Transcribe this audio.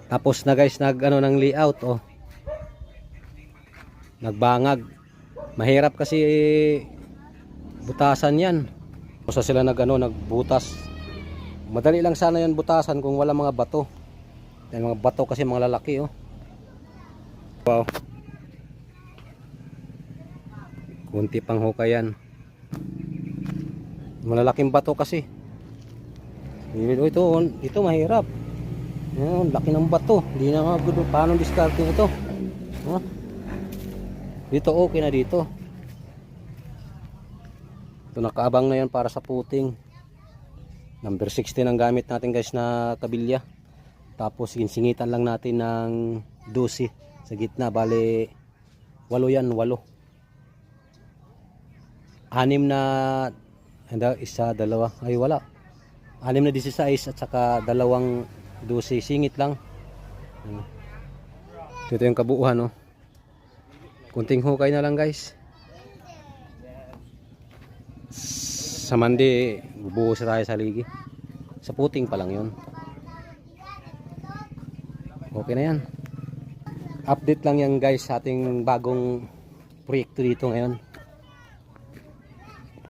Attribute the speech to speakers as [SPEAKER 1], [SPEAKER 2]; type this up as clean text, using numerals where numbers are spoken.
[SPEAKER 1] Tapos na guys, nag ano ng layout oh. Nagbangag. Mahirap kasi butasan 'yan. Basta sila nag ano, nagbutas. Madali lang sana 'yan butasan kung wala mga bato. Yan mga bato kasi mga lalaki oh. Wow. Kunti pang hukay yan. Malalaking bato kasi. Ito mahirap. Yan, laki ng bato. Hindi na nga good. Paano discarding ito? Huh? Dito okay na dito. Ito nakaabang na yan para sa puting. Number 16 ang gamit natin guys na kabilya. Tapos singitan lang natin ng 12 sa gitna. Bale 8 yan, 8. 6 na isa, dalawa. Ay wala. 6 na 16 at saka 2 12. Singit lang. Ito yung kabuuan no. Kunting hukay na lang guys. Sa Monday bubuhos tayo sa ligi. Sa puting pa lang yun. Okay na yan. Update lang yan guys sa ating bagong proyekto dito ngayon.